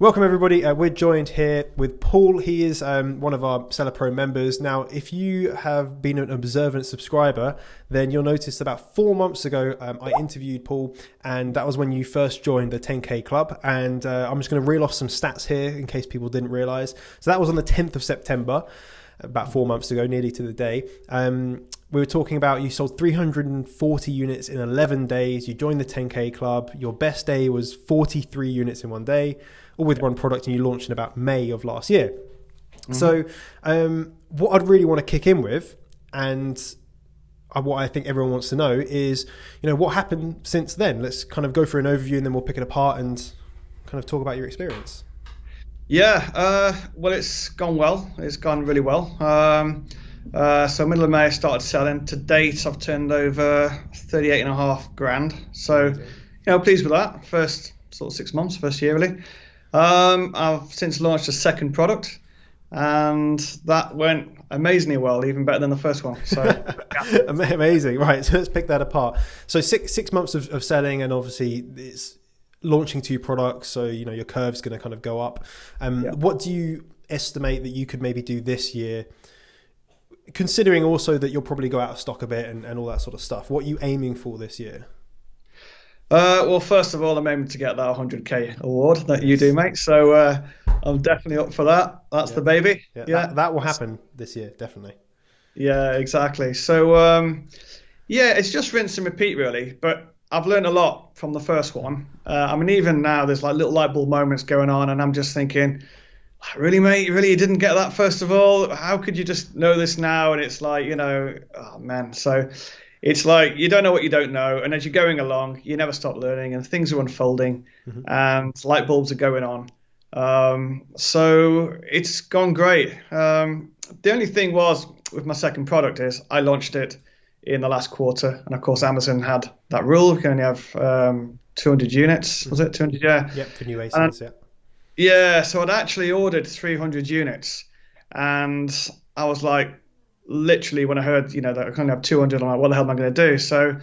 Welcome everybody. We're joined here with Paul. He is one of our SellerPro members. Now, if you have been an observant subscriber, then you'll notice about 4 months ago, I interviewed Paul, and that was when you first joined the 10K club. And I'm just going to reel off some stats here in case people didn't realize. So that was on the 10th of September, about 4 months ago, nearly to the day. We were talking about you sold 340 units in 11 days. You joined the 10K club. Your best day was 43 units in one day, all with one product, and you launched in about May of last year. Mm-hmm. So what I'd really want to kick in with, and what I think everyone wants to know is, what happened since then? Let's kind of go through an overview and then we'll pick it apart and kind of talk about your experience. Yeah, well, it's gone well. It's gone really well. So middle of May I started selling. To date, I've turned over 38.5 grand. So, pleased with that. First sort of 6 months, first year really. I've since launched a second product, and that went amazingly well, even better than the first one. So amazing. Right, so let's pick that apart. So six months of selling, and obviously it's launching 2 products, so your curve's going to kind of go up. What do you estimate that you could maybe do this year, considering also that you'll probably go out of stock a bit and all that sort of stuff? What are you aiming for this year? Well, first of all, I'm aiming to get that 100k award that you do, mate. So I'm definitely up for that. That's the baby. Yeah. That will happen this year, definitely. Yeah, exactly. So it's just rinse and repeat really. But I've learned a lot from the first one. Even now there's like little light bulb moments going on, and I'm just thinking, really, mate, you didn't get that first of all? How could you just know this now? And it's like, oh man. So it's like you don't know what you don't know, and as you're going along, you never stop learning, and things are unfolding, and light bulbs are going on. So it's gone great. The only thing was with my second product is I launched it in the last quarter, and of course Amazon had that rule. You can only have 200 units. Was it 200? Yeah. Yep, for new ASINs, yeah. Yeah, so I'd actually ordered 300 units, and I was like, literally when I heard, that I can have 200, I'm like, what the hell am I going to do? So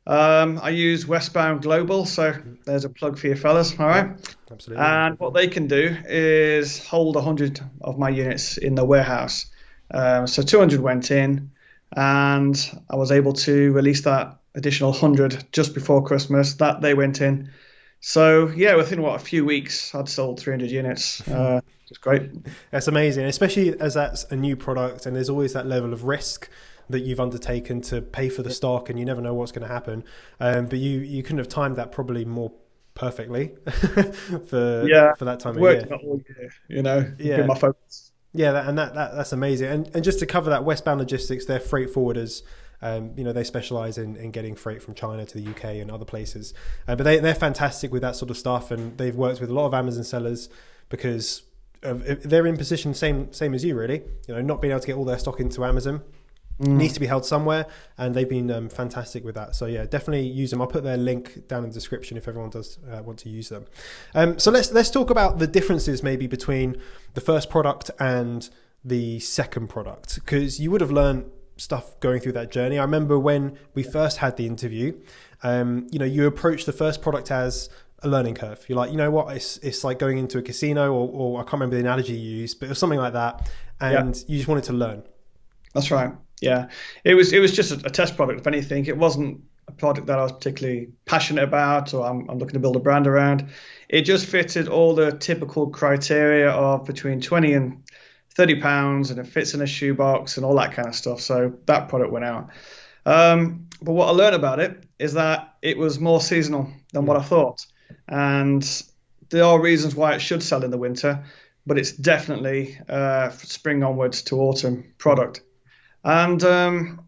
I use Westbound Global, so there's a plug for you fellas, all right? Yeah, absolutely. And what they can do is hold 100 of my units in the warehouse. So 200 went in, and I was able to release that additional 100 just before Christmas. That they went in. So yeah, within a few weeks, I'd sold 300 units. It's great. That's amazing, especially as that's a new product, and there's always that level of risk that you've undertaken to pay for the stock, and you never know what's going to happen. But you couldn't have timed that probably more perfectly for that time of year. Working all year, been my focus. Yeah, that's amazing. And just to cover that, Westbound Logistics, they're freight forwarders. They specialize in getting freight from China to the UK and other places. But they're fantastic with that sort of stuff, and they've worked with a lot of Amazon sellers because they're in position same as you really. Not being able to get all their stock into Amazon needs to be held somewhere, and they've been fantastic with that. So yeah, definitely use them. I'll put their link down in the description if everyone does want to use them. So let's talk about the differences maybe between the first product and the second product, because you would have learned stuff going through that journey. I remember when we first had the interview, you approached the first product as a learning curve. You're like, it's like going into a casino, or I can't remember the analogy you used, but it was something like that, and you just wanted to learn. That's right. Yeah, it was just a test product. If anything, it wasn't a product that I was particularly passionate about, or I'm looking to build a brand around. It just fitted all the typical criteria of between 20 and 30 pounds, and it fits in a shoebox and all that kind of stuff. So that product went out. But what I learned about it is that it was more seasonal than what I thought. And there are reasons why it should sell in the winter, but it's definitely spring onwards to autumn product. And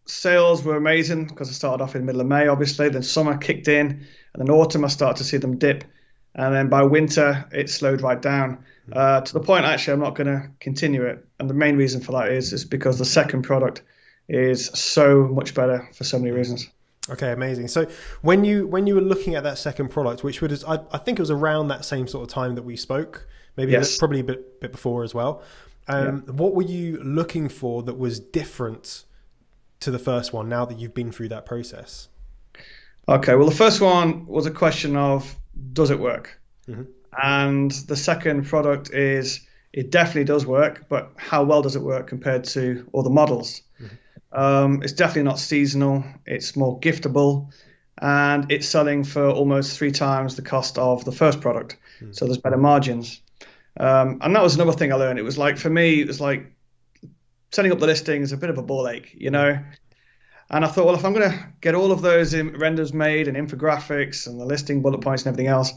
sales were amazing because I started off in the middle of May, obviously. Then summer kicked in, and then autumn I started to see them dip. And then by winter, it slowed right down to the point, actually, I'm not going to continue it. And the main reason for that is because the second product is so much better for so many reasons. Okay, amazing. So when you were looking at that second product, which was, I think it was around that same sort of time that we spoke, maybe probably a bit before as well. What were you looking for that was different to the first one now that you've been through that process? Okay, well, the first one was a question of, does it work? And the second product is, it definitely does work, but how well does it work compared to other models? It's definitely not seasonal. It's more giftable, and it's selling for almost 3 times the cost of the first product. So there's better margins. And that was another thing I learned. It was like, for me, it was like setting up the listing is a bit of a ball ache, you know? And I thought, well, if I'm going to get all of those renders made and infographics and the listing bullet points and everything else,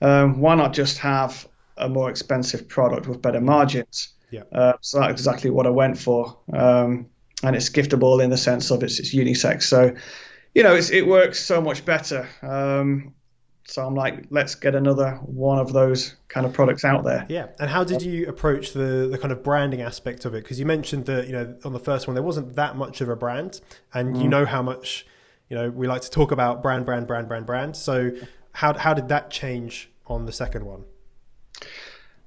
why not just have a more expensive product with better margins? So that's exactly what I went for. And it's giftable in the sense of it's unisex. So, you know, it works so much better. So I'm like, let's get another one of those kind of products out there. Yeah. And how did you approach the kind of branding aspect of it? Because you mentioned that, you know, on the first one, there wasn't that much of a brand, and you know how much, you know, we like to talk about brand. So how did that change on the second one?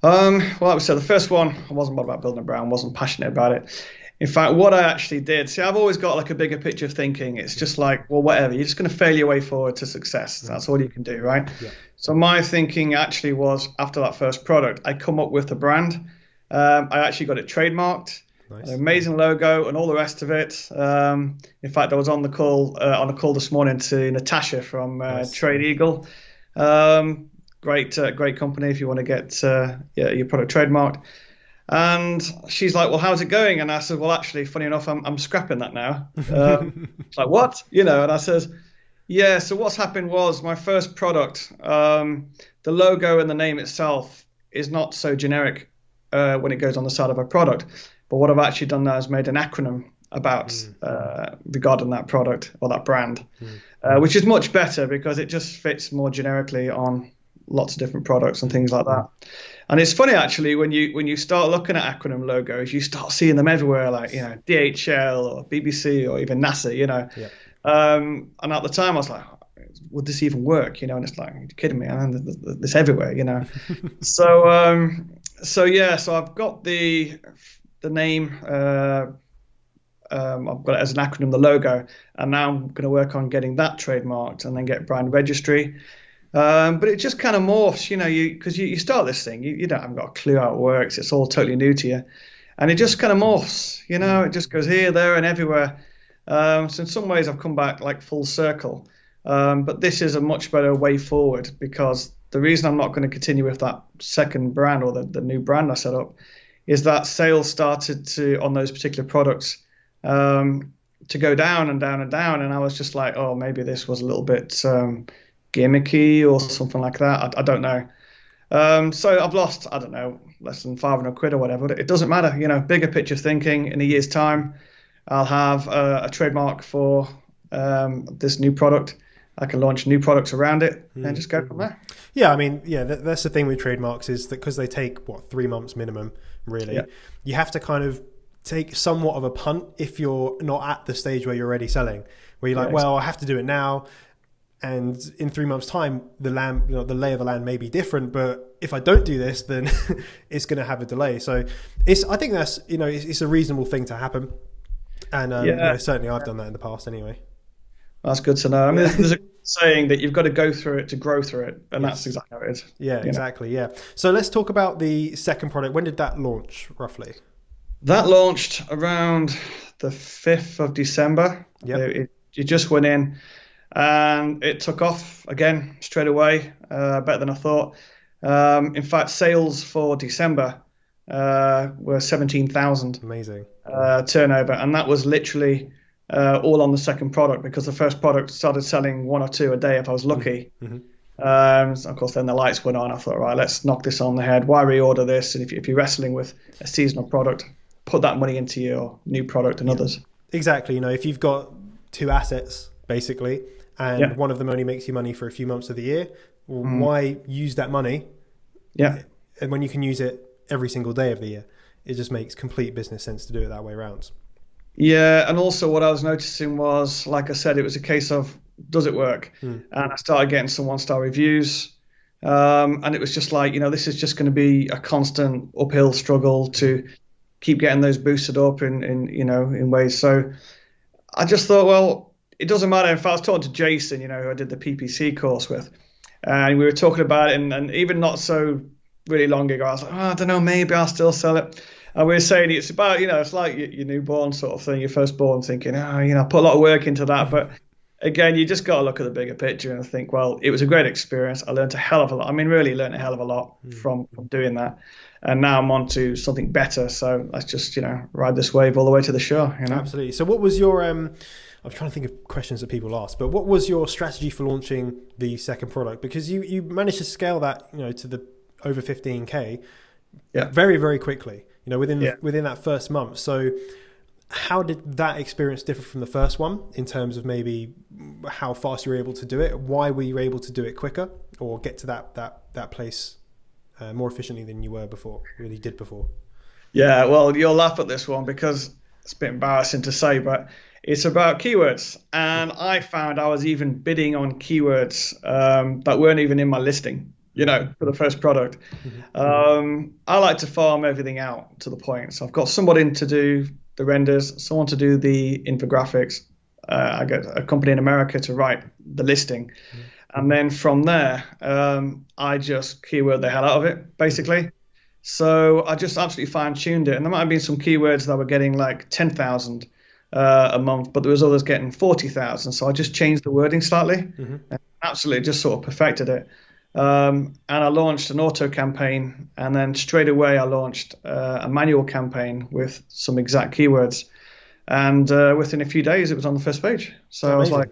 Well, like I said, the first one, I wasn't bothered about building a brand, wasn't passionate about it. In fact, what I actually did, see, I've always got like a bigger picture of thinking. It's just like, well, whatever, you're just going to fail your way forward to success. That's all you can do, right? So my thinking actually was, after that first product, I come up with a brand. I actually got it trademarked, an amazing logo and all the rest of it. In fact, I was on a call this morning to Natasha from Trade Eagle. Great company if you want to get your product trademarked. And she's like, well, how's it going? And I said, well, actually, funny enough, I'm scrapping that now. It's like, what? You know, and I says, yeah, so what's happened was my first product, the logo and the name itself is not so generic when it goes on the side of a product. But what I've actually done now is made an acronym about regarding that product or that brand, which is much better because it just fits more generically on lots of different products and things like that. And it's funny, actually, when you start looking at acronym logos, you start seeing them everywhere, like, you know, DHL or BBC or even NASA, you know. And at the time I was like, would this even work? You know, and it's like, are you kidding me? I mean, this everywhere, you know. So I've got the name, I've got it as an acronym, the logo, and now I'm going to work on getting that trademarked and then get brand registry. But it just kind of morphs, you know, because you start this thing, you haven't got a clue how it works. It's all totally new to you. And it just kind of morphs, you know, it just goes here, there, and everywhere. So in some ways I've come back like full circle. But this is a much better way forward, because the reason I'm not going to continue with that second brand or the new brand I set up is that sales started on those particular products to go down and down and down. And I was just like, oh, maybe this was a little bit gimmicky or something like that. I don't know. So I've lost, I don't know, less than 500 quid or whatever. It doesn't matter, you know, bigger picture thinking. In a year's time, I'll have a trademark for this new product. I can launch new products around it and just go from there. Yeah, I mean, yeah, that's the thing with trademarks, is that because they take, 3 months minimum, really, you have to kind of take somewhat of a punt if you're not at the stage where you're already selling, where you're like, well, I have to do it now. And in 3 months' time, the lay of the land may be different. But if I don't do this, then it's going to have a delay. So I think that's, you know, it's a reasonable thing to happen. And you know, certainly I've done that in the past anyway. That's good to know. I mean, there's a saying that you've got to go through it to grow through it. And that's exactly how it is. Yeah, exactly. Yeah. So let's talk about the second product. When did that launch roughly? That launched around the 5th of December. It just went in. And it took off again straight away, better than I thought. In fact, sales for December were 17,000. Amazing. Turnover, and that was literally all on the second product, because the first product started selling 1 or 2 a day if I was lucky. So of course, then the lights went on. I thought, right, let's knock this on the head. Why reorder this? And if you're wrestling with a seasonal product, put that money into your new product and others. Exactly. You know, if you've got 2 assets basically, and one of them only makes you money for a few months of the year, well, why use that money? And when you can use it every single day of the year, it just makes complete business sense to do it that way around. Yeah, and also what I was noticing was, like I said, it was a case of, does it work? And I started getting some 1-star reviews, and it was just like, you know, this is just going to be a constant uphill struggle to keep getting those boosted up in ways. So I just thought, well, it doesn't matter. If I was talking to Jason, you know, who I did the PPC course with, and we were talking about it, and even not so really long ago, I was like, oh, I don't know, maybe I'll still sell it. And we were saying it's about, it's like your newborn sort of thing, your firstborn, thinking, I put a lot of work into that. But again, you just got to look at the bigger picture and think, well, it was a great experience. I learned a hell of a lot. I mean, really learned a hell of a lot from doing that. And now I'm on to something better. So let's just, ride this wave all the way to the shore. Absolutely. So what was your, I'm trying to think of questions that people ask, but what was your strategy for launching the second product? Because you managed to scale that, to the over 15K very, very quickly, within that first month. So how did that experience differ from the first one in terms of maybe how fast you were able to do it? Why were you able to do it quicker or get to that place more efficiently than you really did before? Yeah, well, you'll laugh at this one because it's a bit embarrassing to say, but it's about keywords. And I found I was even bidding on keywords that weren't even in my listing, for the first product. I like to farm everything out to the point. So I've got someone in to do the renders, someone to do the infographics. I get a company in America to write the listing. And then from there, I just keyword the hell out of it, basically. So I just absolutely fine-tuned it. And there might have been some keywords that were getting like 10,000 a month, but there was others getting 40,000. So I just changed the wording slightly and absolutely just sort of perfected it. And I launched an auto campaign, and then straight away I launched a manual campaign with some exact keywords. And within a few days, it was on the first page. So I was like,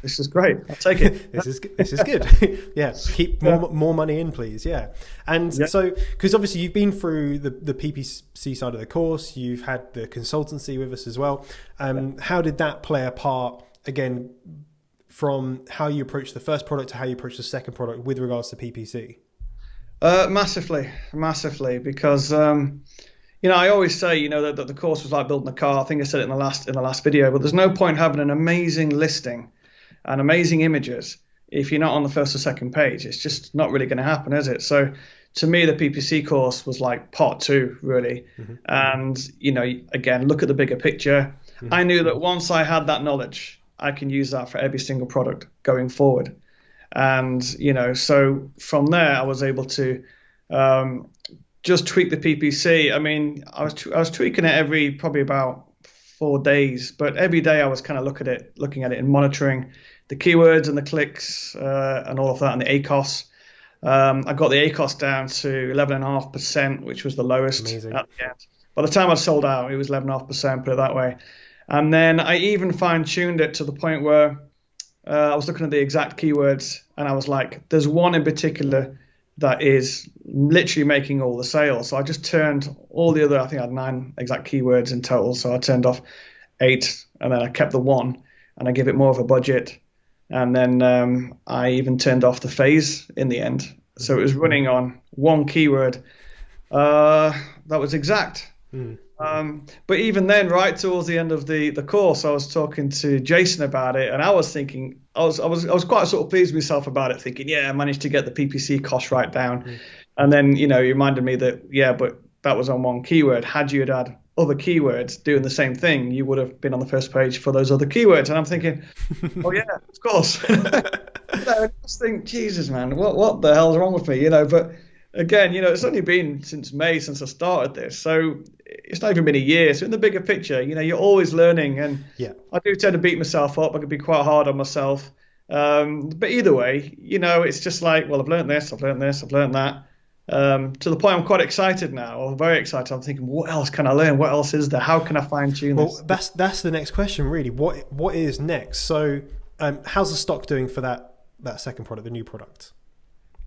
this is great. I'll take it. This is good. Yeah. Keep more money in, please. Yeah. And so, because obviously you've been through the PPC side of the course, you've had the consultancy with us as well. How did that play a part, again, from how you approach the first product to how you approach the second product with regards to PPC? Massively, because I always say that the course was like building a car. I think I said it in the last video, but there's no point having an amazing listing and amazing images if you're not on the first or second page. It's just not really going to happen, is it? So to me, the PPC course was like part two, really. And again, look at the bigger picture. I knew that once I had that knowledge, I can use that for every single product going forward. And, so from there, I was able to just tweak the PPC. I mean, I was tweaking it probably about 4 days, but every day I was kind of looking at it and monitoring the keywords and the clicks and all of that, and the ACOS. I got the ACOS down to 11.5%, which was the lowest. Amazing. At the end. By the time I sold out, it was 11.5%, put it that way. And then I even fine-tuned it to the point where I was looking at the exact keywords, and I was like, there's one in particular that is literally making all the sales. So I just turned all the other, I think I had 9 exact keywords in total. So I turned off 8, and then I kept the 1, and I give it more of a budget. And then I even turned off the phase in the end. So it was running on 1 keyword that was exact. But even then, right towards the end of the course, I was talking to Jason about it, and I was thinking, I was quite sort of pleased with myself about it, thinking, I managed to get the PPC cost right down. And then, you reminded me that, but that was on 1 keyword. Had you had other keywords doing the same thing, you would have been on the first page for those other keywords. And I'm thinking, oh yeah, of course. I just think, Jesus, man, what the hell's wrong with me? But again, it's only been since May since I started this, so it's not even been a year. So in the bigger picture, you're always learning, and I do tend to beat myself up. I can be quite hard on myself. But either way, it's just like, well, I've learned this, I've learned that. To the point I'm quite excited now, or very excited. I'm thinking, what else can I learn? What else is there? How can I fine tune this? Well, that's the next question, really. What is next? So, how's the stock doing for that second product, the new product?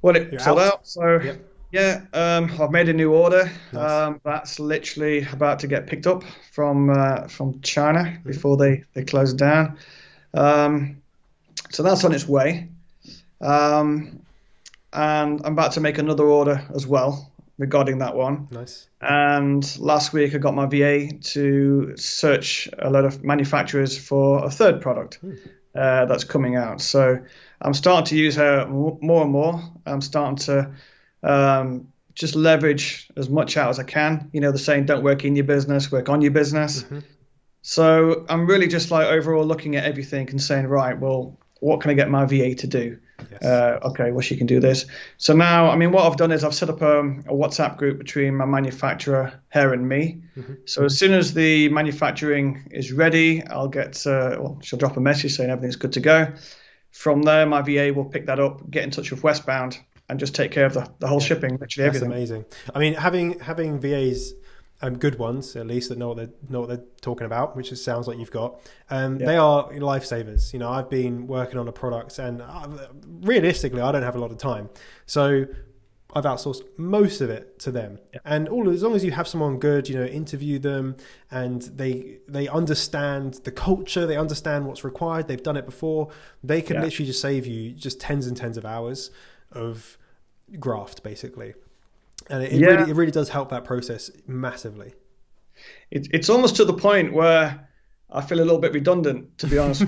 Well, it sold out. So. Yep. Yeah, I've made a new order. Nice. That's literally about to get picked up from China before they close down. So that's on its way. And I'm about to make another order as well regarding that one. Nice. And last week I got my VA to search a lot of manufacturers for a third product that's coming out. So I'm starting to use her more and more. I'm starting to just leverage as much out as I can. The saying, don't work in your business, work on your business. So I'm really just like overall looking at everything and saying, right, well, what can I get my VA to do? Yes. Okay, well, she can do this. So now, I mean, what I've done is I've set up a WhatsApp group between my manufacturer, her, and me. So as soon as the manufacturing is ready, I'll get, she'll drop a message saying everything's good to go. From there, my VA will pick that up, get in touch with Westbound, and just take care of the whole shipping, literally everything. That's amazing. I mean, having VAs, good ones at least, that know what they're talking about, which it sounds like you've got. They are lifesavers. You know, I've been working on a product, and realistically, I don't have a lot of time, so I've outsourced most of it to them. And as long as you have someone good, interview them, and they understand the culture, they understand what's required, they've done it before, they can literally just save you just tens and tens of hours of graft, basically. And it really does help that process massively. It's almost to the point where I feel a little bit redundant, to be honest.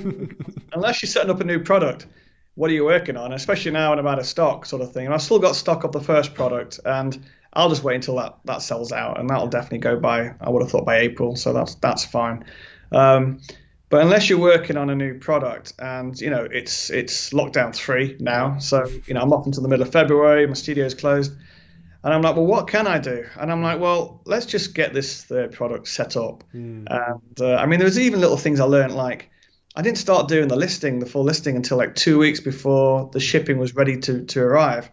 Unless you're setting up a new product, what are you working on? Especially now when I'm out of stock, sort of thing. And I've still got stock of the first product, and I'll just wait until that sells out, and that'll definitely go by, I would have thought, by April. So that's fine. But unless you're working on a new product, and it's lockdown 3 now, so I'm off until the middle of February. My studio's closed. And I'm like, well, what can I do? And I'm like, well, let's just get this third product set up. And I mean, there was even little things I learned, like I didn't start doing the full listing until like 2 weeks before the shipping was ready to arrive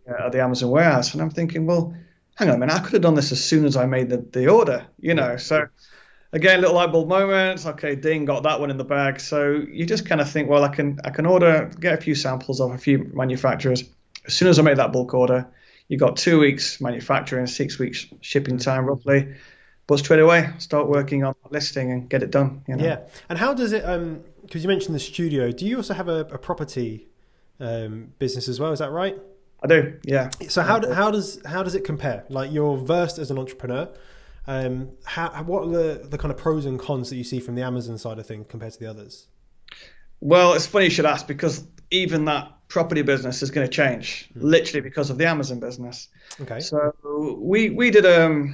at the Amazon warehouse. And I'm thinking, well, hang on a minute, I could have done this as soon as I made the order, So again, little light bulb moments. Okay, ding, got that one in the bag. So you just kind of think, well, I can get a few samples of a few manufacturers. As soon as I make that bulk order, you got 2 weeks manufacturing, 6 weeks shipping time roughly, but straight away start working on listing and get it done. Yeah. And how does it? Because you mentioned the studio. Do you also have a property business as well? Is that right? I do. Yeah. So how does it compare? Like, you're versed as an entrepreneur. What are the kind of pros and cons that you see from the Amazon side of things compared to the others? Well, it's funny you should ask, because even that property business is going to change literally because of the Amazon business. Okay. So we did a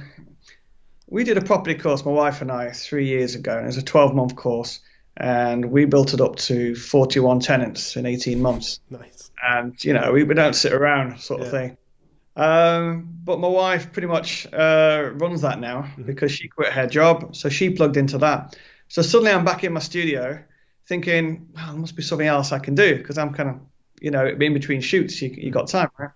property course, my wife and I, 3 years ago, and it was a 12-month course, and we built it up to 41 tenants in 18 months. Nice. And we don't sit around, sort of thing. But my wife pretty much runs that now because she quit her job, so she plugged into that. So suddenly I'm back in my studio thinking, well, there must be something else I can do, because I'm kind of, in between shoots, you got time, right?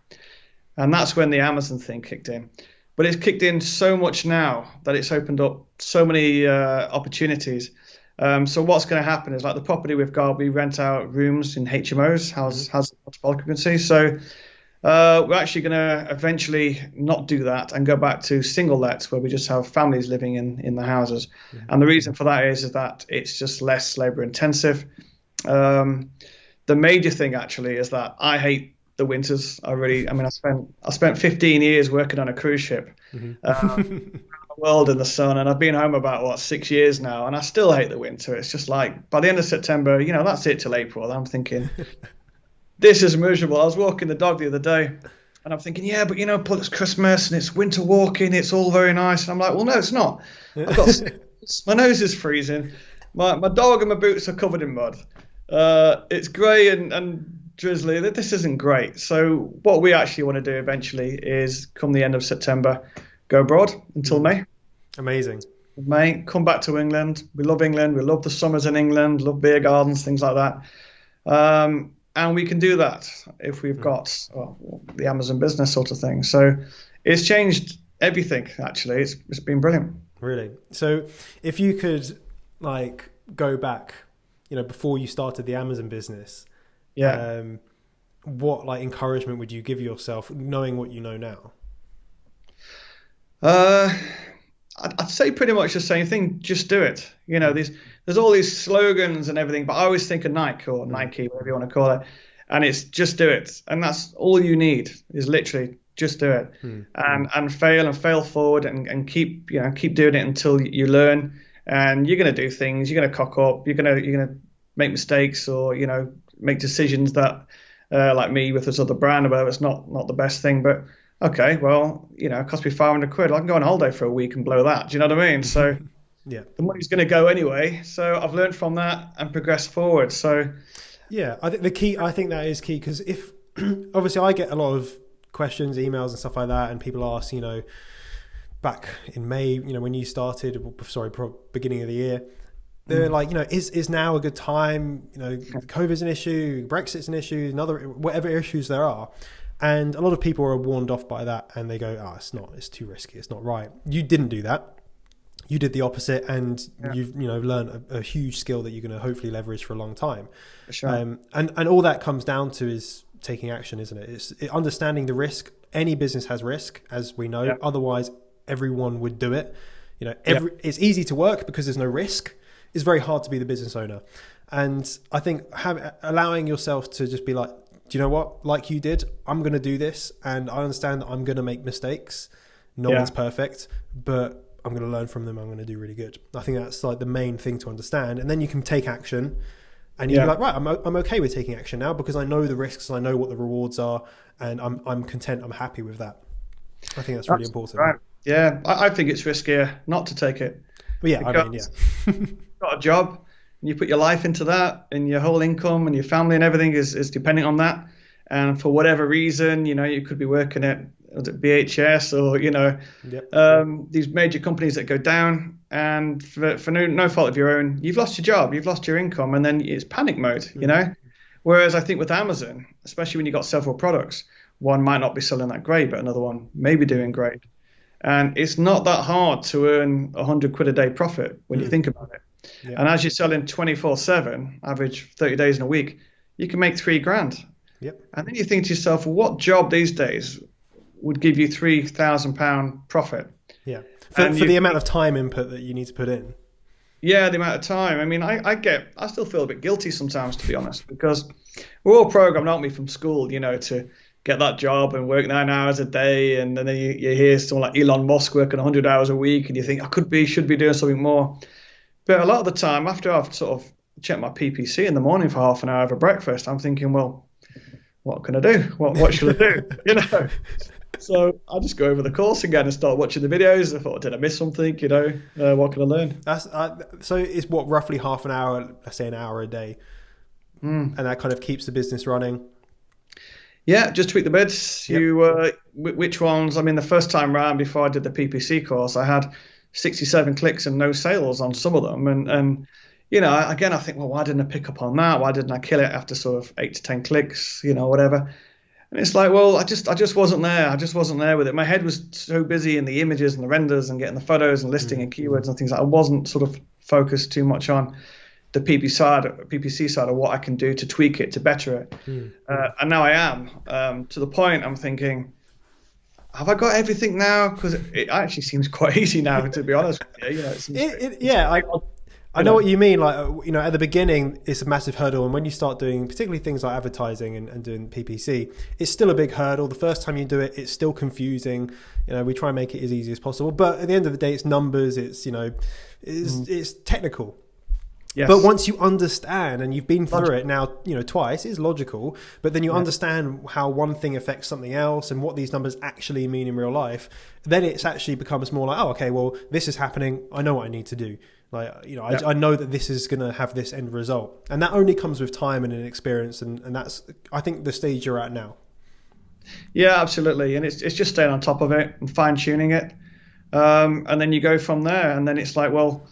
And that's when the Amazon thing kicked in. But it's kicked in so much now that it's opened up so many opportunities. So what's going to happen is, like the property we've got, we rent out rooms in HMOs, has multiple occupancy. So we're actually going to eventually not do that and go back to single lets, where we just have families living in the houses. And the reason for that is that it's just less labor intensive. The major thing actually is that I hate the winters. I spent 15 years working on a cruise ship, the world in the sun, and I've been home about 6 years now, and I still hate the winter. It's just like, by the end of September, that's it till April. I'm thinking, this is miserable. I was walking the dog the other day, and I'm thinking, yeah, but it's Christmas and it's winter walking. It's all very nice. And I'm like, well, no, it's not. I've got my nose is freezing. My dog and my boots are covered in mud. It's grey and drizzly. This isn't great. So what we actually want to do eventually is, come the end of September, go abroad until May. Amazing. May, come back to England. We love England. We love the summers in England, love beer gardens, things like that. And we can do that if we've got the Amazon business sort of thing. So it's changed everything, actually. It's been brilliant. Really? So if you could go back, before you started the Amazon business, what there's would you give yourself, knowing what you know now? I'd say pretty much the same thing. Just do it. There's all these slogans and everything, but I always think of Nike, whatever you want to call it, and it's just do it. And that's all you need, is literally just do it, and fail forward and keep doing it until you learn. And you're going to do things. You're going to cock up. You're going to make mistakes, or make decisions that, like me with this other brand, where it's not the best thing, but. Okay, well, it cost me 500 quid. I can go on holiday for a week and blow that. Do you know what I mean? So the money's going to go anyway. So I've learned from that and progressed forward. So Yeah, I think that is key, because if obviously I get a lot of questions, emails and stuff like that, and people ask, back in May, when you started, sorry, beginning of the year, they're like, is now a good time? COVID's an issue, Brexit's an issue, another whatever issues there are. And a lot of people are warned off by that, and they go, it's too risky, it's not right. You didn't do that. You did the opposite, and you've learned a huge skill that you're going to hopefully leverage for a long time. For sure. And all that comes down to is taking action, isn't it? It's understanding the risk. Any business has risk, as we know. Otherwise, everyone would do it. It's easy to work because there's no risk. It's very hard to be the business owner. And I think allowing yourself to just be like, do you know what? Like you did, I'm going to do this, and I understand that I'm going to make mistakes. No one's perfect, but I'm going to learn from them. I'm going to do really good. I think that's like the main thing to understand. And then you can take action, and you'll be like, right, I'm okay with taking action now, because I know the risks, and I know what the rewards are, and I'm content. I'm happy with that. I think that's really important. Right. Yeah. I think it's riskier not to take it. But yeah, you've got a job, and you put your life into that, and your whole income and your family and everything is depending on that. And for whatever reason, you could be working at BHS or, these major companies that go down, and for no fault of your own, you've lost your job, you've lost your income, and then it's panic mode, Whereas I think with Amazon, especially when you've got several products, one might not be selling that great, but another one may be doing great. And it's not that hard to earn £100 a day profit when you think about it. Yeah. And as you're selling 24/7, average 30 days in a week, you can make £3,000. Yep. And then you think to yourself, well, what job these days would give you £3,000 profit? Yeah. For the amount of time input that you need to put in. Yeah, the amount of time. I mean, I still feel a bit guilty sometimes, to be honest, because we're all programmed, aren't we, from school, to get that job and work 9 hours a day. And then you hear someone like Elon Musk working 100 hours a week, and you think, should be doing something more. But a lot of the time, after I've sort of checked my PPC in the morning for half an hour over breakfast, I'm thinking, well, what can I do? What should I do? So I just go over the course again and start watching the videos. I thought, did I miss something? What can I learn? So it's roughly half an hour, let's say an hour a day. And that kind of keeps the business running. Yeah, just tweak the bits. Yep. Which ones? I mean, the first time round before I did the PPC course, I had 67 clicks and no sales on some of them. And again, I think, well, why didn't I pick up on that? Why didn't I kill it after sort of 8 to 10 clicks, whatever? And it's like, well, I just wasn't there. I just wasn't there with it. My head was so busy in the images and the renders and getting the photos and listing and keywords and things like that. I wasn't sort of focused too much on the PPC side of what I can do to tweak it, to better it. And now I am, to the point I'm thinking, have I got everything now? Because it actually seems quite easy now, to be honest with you. I know what you mean. Like, at the beginning, it's a massive hurdle. And when you start doing particularly things like advertising and doing PPC, it's still a big hurdle. The first time you do it, it's still confusing. We try and make it as easy as possible. But at the end of the day, it's numbers. It's, it's technical. Yes. But once you understand, and you've been through it now, twice, it's logical, but then you understand how one thing affects something else and what these numbers actually mean in real life, then it's actually becomes more like, oh, okay, well, this is happening. I know what I need to do. Like, I know that this is going to have this end result. And that only comes with time and an experience. And that's, I think, the stage you're at now. Yeah, absolutely. And it's just staying on top of it and fine tuning it. And then you go from there, and then it's like, well,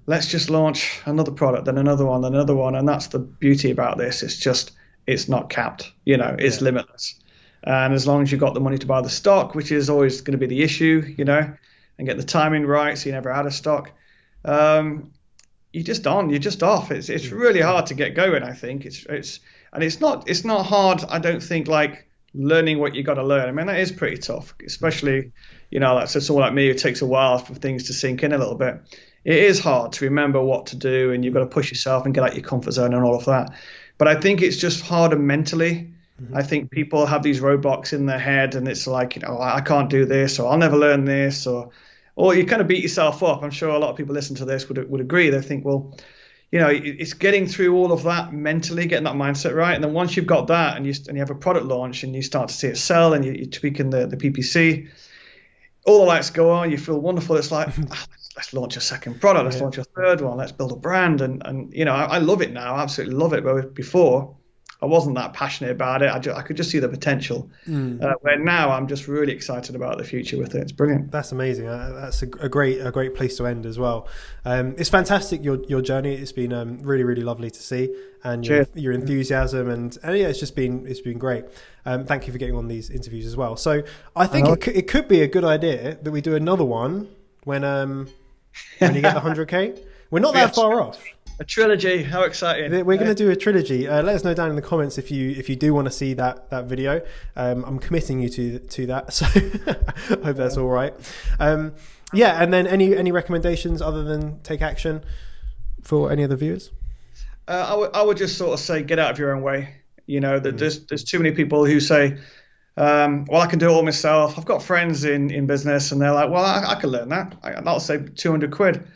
let's just launch another product, then another one, then another one. And that's the beauty about this. It's not capped, it's limitless. And as long as you've got the money to buy the stock, which is always going to be the issue, and get the timing right so you're never out of stock, you're just off. It's really hard to get going, I think. It's not hard, I don't think, like learning what you got to learn. I mean, that is pretty tough, especially, like someone like me, it takes a while for things to sink in a little bit. It is hard to remember what to do, and you've got to push yourself and get out your comfort zone and all of that. But I think it's just harder mentally. Mm-hmm. I think people have these roadblocks in their head, and it's like, I can't do this, or I'll never learn this, or you kind of beat yourself up. I'm sure a lot of people listen to this would agree. They think, well, it's getting through all of that mentally, getting that mindset right. And then once you've got that, and you have a product launch, and you start to see it sell, and you're tweaking the PPC, all the lights go on, you feel wonderful. It's like, let's let's launch a second product, let's launch a third one, let's build a brand. And you know, I love it now, absolutely love it. But before, I wasn't that passionate about it. I could just see the potential. Where now I'm just really excited about the future with it. It's brilliant. That's amazing. That's a great place to end as well. It's fantastic, your journey. It's been really, really lovely to see, and your enthusiasm and yeah, it's been great. Thank you for getting on these interviews as well. So I think it could be a good idea that we do another one when you get the 100K. We're not that far off. A trilogy, how exciting. We're going to do a trilogy. Let us know down in the comments if you do want to see that video. I'm committing you to that, so I hope that's all right. Yeah, and then any recommendations other than take action for any of the viewers? I would just sort of say get out of your own way. You know, there's too many people who say, well, I can do it all myself. I've got friends in business and they're like, well, I can learn that. That'll save 200 quid.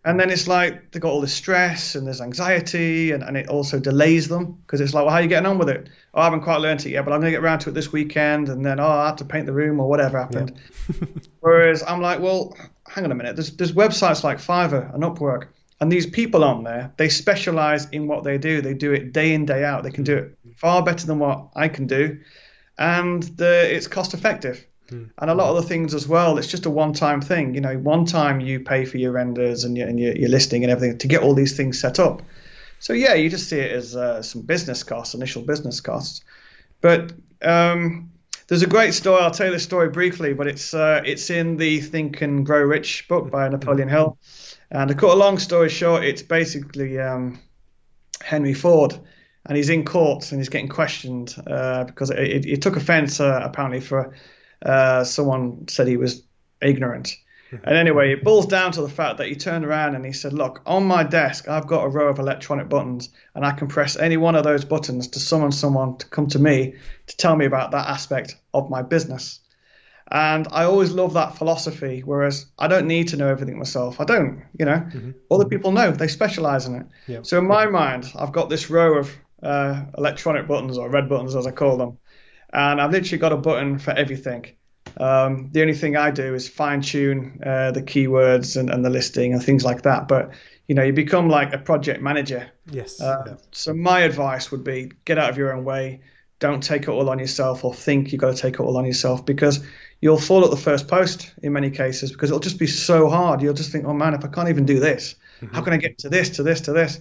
And then it's like they've got all this stress and there's anxiety and it also delays them because it's like, well, how are you getting on with it? Oh, I haven't quite learned it yet, but I'm going to get around to it this weekend. And then, I have to paint the room or whatever happened. Yeah. Whereas I'm like, well, hang on a minute. There's websites like Fiverr and Upwork. And these people on there, they specialize in what they do. They do it day in, day out. They can do it far better than what I can do. And it's cost effective. And a lot of the things as well, it's just a one-time thing. You know, one time you pay for your renders and your listing and everything to get all these things set up. So yeah, you just see it as some business costs, initial business costs. But there's a great story. I'll tell you the story briefly, but it's in the Think and Grow Rich book by Napoleon Hill. And to cut a long story short, it's basically Henry Ford. And he's in court and he's getting questioned because he took offense apparently for someone said he was ignorant. And anyway, it boils down to the fact that he turned around and he said, look, on my desk, I've got a row of electronic buttons and I can press any one of those buttons to summon someone to come to me to tell me about that aspect of my business. And I always love that philosophy, whereas I don't need to know everything myself. I don't, you know, other people know, they specialize in it. Yep. So in my mind, I've got this row of electronic buttons or red buttons, as I call them. And I've literally got a button for everything. The only thing I do is fine tune the keywords and the listing and things like that. But, you know, you become like a project manager. Yes. So my advice would be get out of your own way. Don't take it all on yourself or think you've got to take it all on yourself because you'll fall at the first post in many cases because it'll just be so hard. You'll just think, oh, man, if I can't even do this, how can I get to this, to this, to this?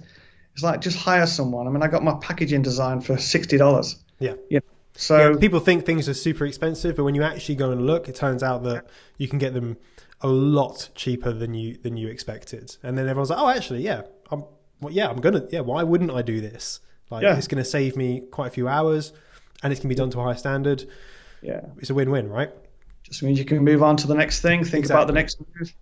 It's like just hire someone. I mean, I got my packaging design for $60. Yeah. You know? So people think things are super expensive, but when you actually go and look, it turns out that you can get them a lot cheaper than you expected. And then everyone's like, oh, actually, why wouldn't I do this? Like, it's going to save me quite a few hours, and it can be done to a high standard. Yeah, it's a win-win, right? Just means you can move on to the next thing, think about the next move,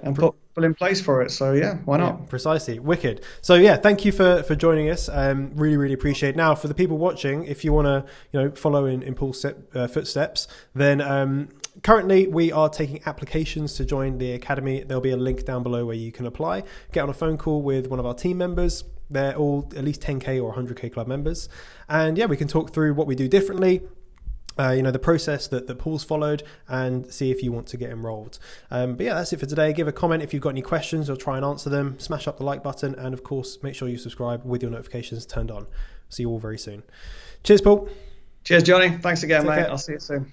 and put people in place for it. So why not? Yeah, precisely, wicked. So thank you for joining us. Really, really appreciate it. Now, for the people watching, if you want to follow in Paul's footsteps, then currently we are taking applications to join the academy. There'll be a link down below where you can apply. Get on a phone call with one of our team members. They're all at least 10K or 100K club members, and we can talk through what we do differently. The process that Paul's followed and see if you want to get enrolled. But that's it for today. Give a comment if you've got any questions or try and answer them. Smash up the like button and of course, make sure you subscribe with your notifications turned on. See you all very soon. Cheers, Paul. Cheers, Johnny. Thanks again, mate. I'll see you soon.